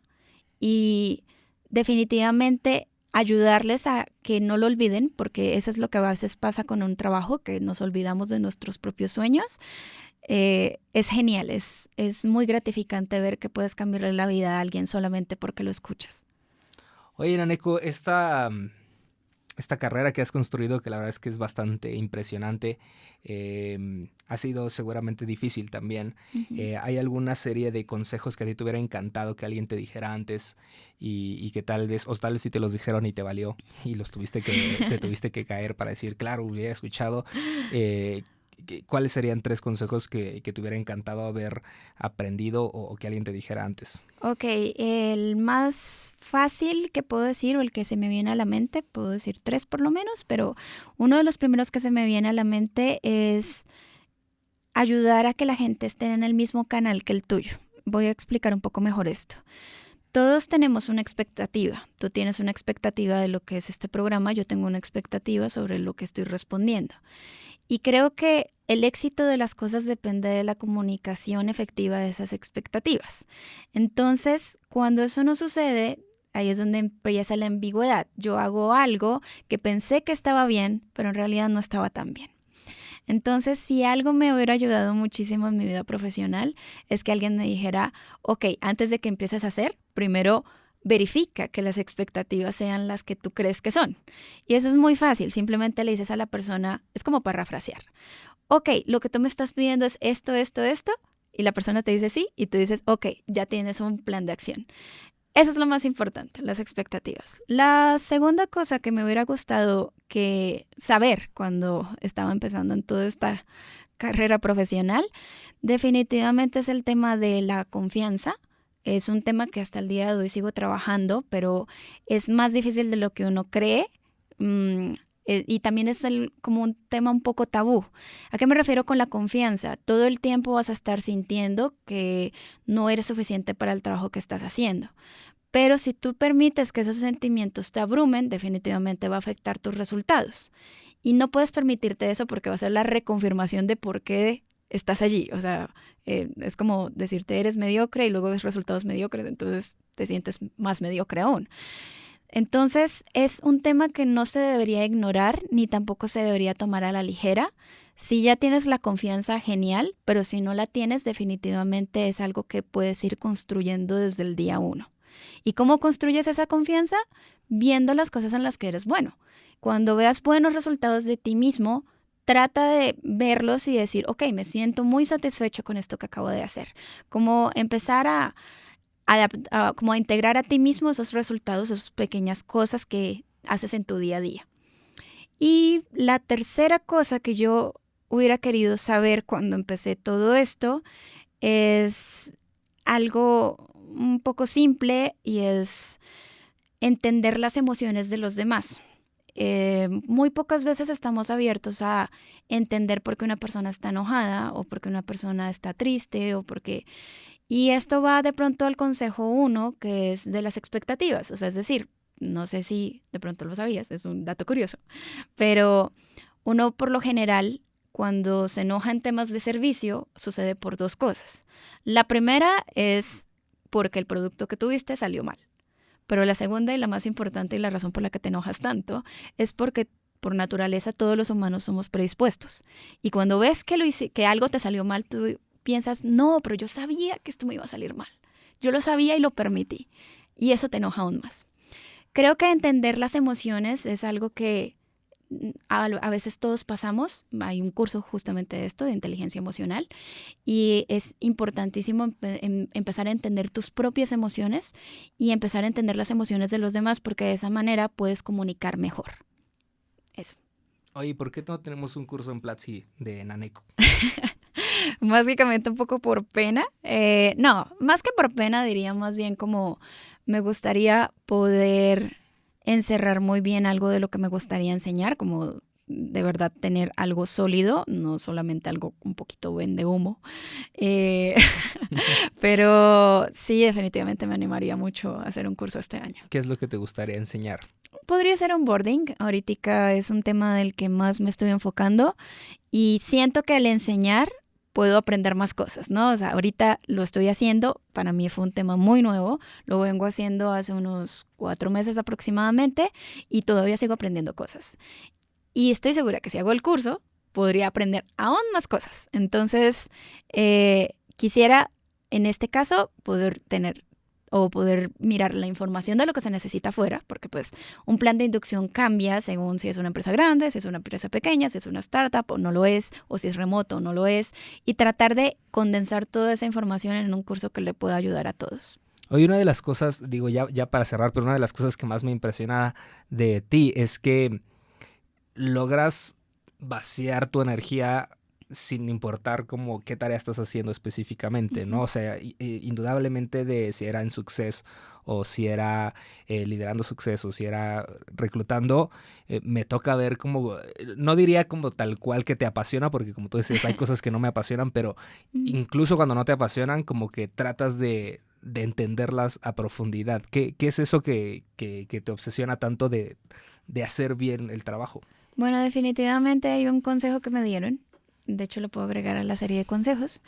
[SPEAKER 2] y definitivamente ayudarles a que no lo olviden, porque eso es lo que a veces pasa con un trabajo, que nos olvidamos de nuestros propios sueños. Es genial, es muy gratificante ver que puedes cambiarle la vida a alguien solamente porque lo escuchas.
[SPEAKER 3] Oye, Naneko, esta carrera que has construido, que la verdad es que es bastante impresionante, ha sido seguramente difícil también.
[SPEAKER 2] Uh-huh.
[SPEAKER 3] ¿Hay alguna serie de consejos que a ti te hubiera encantado que alguien te dijera antes y que tal vez sí te los dijeron y te valió y te tuviste que caer para decir, claro, hubiera escuchado? ¿Cuáles serían 3 consejos que te hubiera encantado haber aprendido o que alguien te dijera antes?
[SPEAKER 2] Ok, el más fácil que puedo decir o el que se me viene a la mente, puedo decir 3 por lo menos, pero uno de los primeros que se me viene a la mente es ayudar a que la gente esté en el mismo canal que el tuyo. Voy a explicar un poco mejor esto. Todos tenemos una expectativa. Tú tienes una expectativa de lo que es este programa, yo tengo una expectativa sobre lo que estoy respondiendo. Y creo que el éxito de las cosas depende de la comunicación efectiva de esas expectativas. Entonces, cuando eso no sucede, ahí es donde empieza la ambigüedad. Yo hago algo que pensé que estaba bien, pero en realidad no estaba tan bien. Entonces, si algo me hubiera ayudado muchísimo en mi vida profesional, es que alguien me dijera, ok, antes de que empieces a hacer, primero verifica que las expectativas sean las que tú crees que son. Y eso es muy fácil, simplemente le dices a la persona, es como parafrasear. Ok, lo que tú me estás pidiendo es esto, y la persona te dice sí, y tú dices, ok, ya tienes un plan de acción. Eso es lo más importante, las expectativas. La segunda cosa que me hubiera gustado saber cuando estaba empezando en toda esta carrera profesional, definitivamente es el tema de la confianza. Es un tema que hasta el día de hoy sigo trabajando, pero es más difícil de lo que uno cree. Y también es como un tema un poco tabú. ¿A qué me refiero con la confianza? Todo el tiempo vas a estar sintiendo que no eres suficiente para el trabajo que estás haciendo. Pero si tú permites que esos sentimientos te abrumen, definitivamente va a afectar tus resultados. Y no puedes permitirte eso porque va a ser la reconfirmación de por qué estás allí. O sea, es como decirte eres mediocre y luego ves resultados mediocres, entonces te sientes más mediocre aún. Entonces es un tema que no se debería ignorar ni tampoco se debería tomar a la ligera. Si ya tienes la confianza, genial, pero si no la tienes, definitivamente es algo que puedes ir construyendo desde el día 1. ¿Y cómo construyes esa confianza? Viendo las cosas en las que eres bueno. Cuando veas buenos resultados de ti mismo, trata de verlos y decir, ok, me siento muy satisfecho con esto que acabo de hacer. Como empezar a integrar a ti mismo esos resultados, esas pequeñas cosas que haces en tu día a día. Y la tercera cosa que yo hubiera querido saber cuando empecé todo esto es algo un poco simple y es entender las emociones de los demás. Muy pocas veces estamos abiertos a entender por qué una persona está enojada o por qué una persona está triste y esto va de pronto al consejo 1, que es de las expectativas. O sea, es decir, no sé si de pronto lo sabías, es un dato curioso, pero uno por lo general cuando se enoja en temas de servicio sucede por 2 cosas. La primera es porque el producto que tuviste salió mal. Pero la segunda y la más importante y la razón por la que te enojas tanto es porque por naturaleza todos los humanos somos predispuestos. Y cuando ves que algo te salió mal, tú piensas, no, pero yo sabía que esto me iba a salir mal. Yo lo sabía y lo permití. Y eso te enoja aún más. Creo que entender las emociones es algo que a veces todos pasamos. Hay un curso justamente de esto, de inteligencia emocional, y es importantísimo empezar a entender tus propias emociones y empezar a entender las emociones de los demás, porque de esa manera puedes comunicar mejor. Eso.
[SPEAKER 3] Oye, ¿por qué no tenemos un curso en Platzi de Naneko?
[SPEAKER 2] Básicamente un poco por pena. No, más que por pena, diría más bien como me gustaría poder encerrar muy bien algo de lo que me gustaría enseñar, como de verdad tener algo sólido, no solamente algo un poquito vende humo. Pero sí, definitivamente me animaría mucho a hacer un curso este año.
[SPEAKER 3] ¿Qué es lo que te gustaría enseñar?
[SPEAKER 2] Podría ser onboarding. Ahorita es un tema del que más me estoy enfocando y siento que al enseñar puedo aprender más cosas, ¿no? O sea, ahorita lo estoy haciendo, para mí fue un tema muy nuevo, lo vengo haciendo hace unos 4 meses aproximadamente y todavía sigo aprendiendo cosas. Y estoy segura que si hago el curso, podría aprender aún más cosas. Entonces, quisiera, en este caso, poder mirar la información de lo que se necesita afuera, porque pues un plan de inducción cambia según si es una empresa grande, si es una empresa pequeña, si es una startup o no lo es, o si es remoto o no lo es, y tratar de condensar toda esa información en un curso que le pueda ayudar a todos.
[SPEAKER 3] Hoy una de las cosas, digo ya para cerrar, pero una de las cosas que más me impresiona de ti es que logras vaciar tu energía sin importar como qué tarea estás haciendo específicamente, ¿no? O sea, indudablemente de si era en Success o si era liderando Success o si era reclutando, me toca ver como, no diría como tal cual que te apasiona, porque como tú dices, hay cosas que no me apasionan, pero incluso cuando no te apasionan, como que tratas de entenderlas a profundidad. ¿Qué es eso que te obsesiona tanto de hacer bien el trabajo?
[SPEAKER 2] Bueno, definitivamente hay un consejo que me dieron. De hecho, lo puedo agregar a la serie de consejos,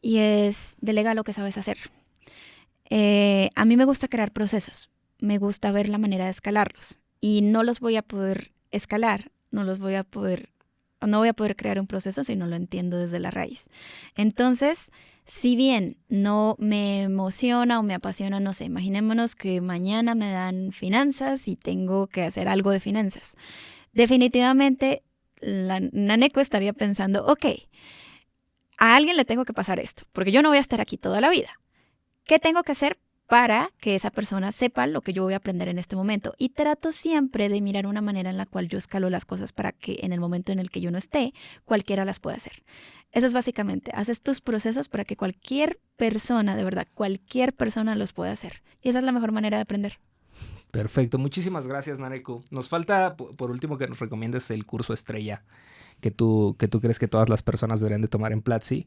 [SPEAKER 2] y es delega lo que sabes hacer. A mí me gusta crear procesos, me gusta ver la manera de escalarlos, y no los voy a poder escalar, no voy a poder crear un proceso si no lo entiendo desde la raíz. Entonces, si bien no me emociona o me apasiona, no sé, imaginémonos que mañana me dan finanzas y tengo que hacer algo de finanzas. Definitivamente, la Naneco estaría pensando, ok, a alguien le tengo que pasar esto, porque yo no voy a estar aquí toda la vida. ¿Qué tengo que hacer para que esa persona sepa lo que yo voy a aprender en este momento? Y trato siempre de mirar una manera en la cual yo escalo las cosas para que en el momento en el que yo no esté, cualquiera las pueda hacer. Eso es básicamente, haces tus procesos para que cualquier persona, de verdad, cualquier persona los pueda hacer. Y esa es la mejor manera de aprender.
[SPEAKER 3] Perfecto, muchísimas gracias, Naneco. Nos falta, por último, que nos recomiendes el curso estrella que tú crees que todas las personas deberían de tomar en Platzi.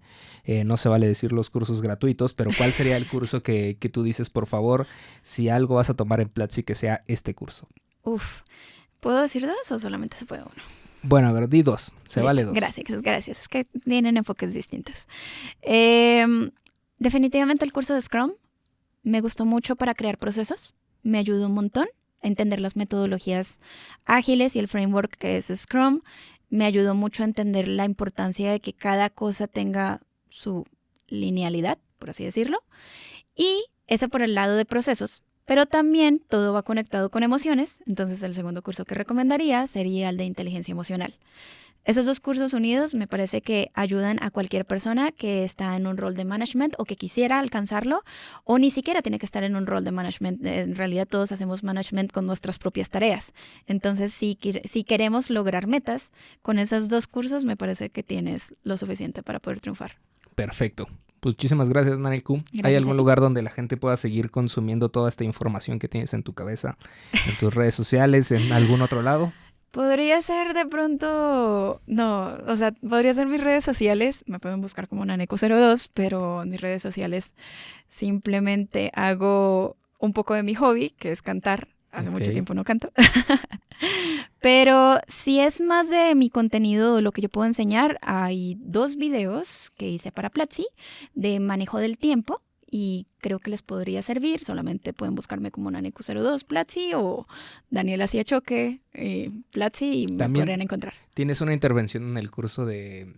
[SPEAKER 3] No se vale decir los cursos gratuitos, pero ¿cuál sería el curso que tú dices, por favor, si algo vas a tomar en Platzi, que sea este curso?
[SPEAKER 2] ¿Puedo decir 2 o solamente se puede 1?
[SPEAKER 3] Bueno, a ver, di 2, se vale 2.
[SPEAKER 2] Gracias, es que tienen enfoques distintos. Definitivamente el curso de Scrum me gustó mucho para crear procesos. Me ayudó un montón a entender las metodologías ágiles y el framework que es Scrum. Me ayudó mucho a entender la importancia de que cada cosa tenga su linealidad, por así decirlo. Y eso por el lado de procesos. Pero también todo va conectado con emociones. Entonces el segundo curso que recomendaría sería el de inteligencia emocional. Esos 2 cursos unidos me parece que ayudan a cualquier persona que está en un rol de management o que quisiera alcanzarlo, o ni siquiera tiene que estar en un rol de management. En realidad todos hacemos management con nuestras propias tareas. Entonces, si queremos lograr metas, con esos 2 cursos me parece que tienes lo suficiente para poder triunfar.
[SPEAKER 3] Perfecto. Muchísimas gracias, Naneco. ¿Hay algún lugar donde la gente pueda seguir consumiendo toda esta información que tienes en tu cabeza, en tus redes sociales, en algún otro lado?
[SPEAKER 2] Podría ser de pronto, podría ser mis redes sociales, me pueden buscar como Naneco02, pero en mis redes sociales simplemente hago un poco de mi hobby, que es cantar. Hace mucho tiempo no canto. Pero si es más de mi contenido, lo que yo puedo enseñar, hay 2 videos que hice para Platzi de manejo del tiempo. Y creo que les podría servir. Solamente pueden buscarme como Naneco02 Platzi o Daniela Siachoque Platzi y me podrían encontrar.
[SPEAKER 3] Tienes una intervención en el curso de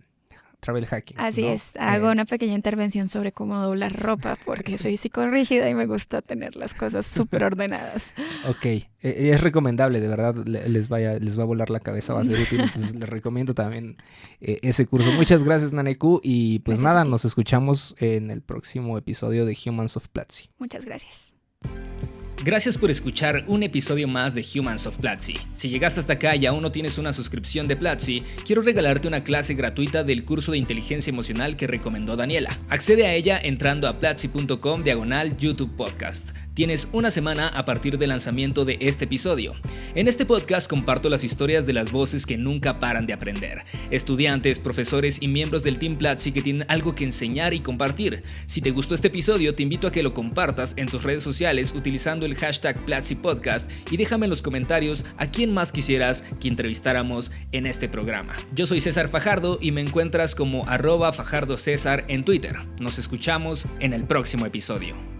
[SPEAKER 3] Travel Hacking,
[SPEAKER 2] Así
[SPEAKER 3] ¿no?
[SPEAKER 2] es, hago una pequeña intervención sobre cómo doblar ropa porque soy psicorrígida y me gusta tener las cosas súper ordenadas.
[SPEAKER 3] Ok, es recomendable, de verdad les va a volar la cabeza, va a ser útil, entonces les recomiendo también ese curso. Muchas gracias, Naneco, y pues
[SPEAKER 2] Gracias
[SPEAKER 3] nada, nos escuchamos en el próximo episodio de Humans of Platzi.
[SPEAKER 2] Muchas gracias.
[SPEAKER 1] Gracias por escuchar un episodio más de Humans of Platzi. Si llegaste hasta acá y aún no tienes una suscripción de Platzi, quiero regalarte una clase gratuita del curso de inteligencia emocional que recomendó Daniela. Accede a ella entrando a platzi.com/YouTube Podcast. Tienes una semana a partir del lanzamiento de este episodio. En este podcast comparto las historias de las voces que nunca paran de aprender. Estudiantes, profesores y miembros del Team Platzi que tienen algo que enseñar y compartir. Si te gustó este episodio, te invito a que lo compartas en tus redes sociales utilizando el
[SPEAKER 3] el hashtag Platzi Podcast y déjame en los comentarios a quién más quisieras que entrevistáramos en este programa. Yo soy César Fajardo y me encuentras como @FajardoCésar en Twitter. Nos escuchamos en el próximo episodio.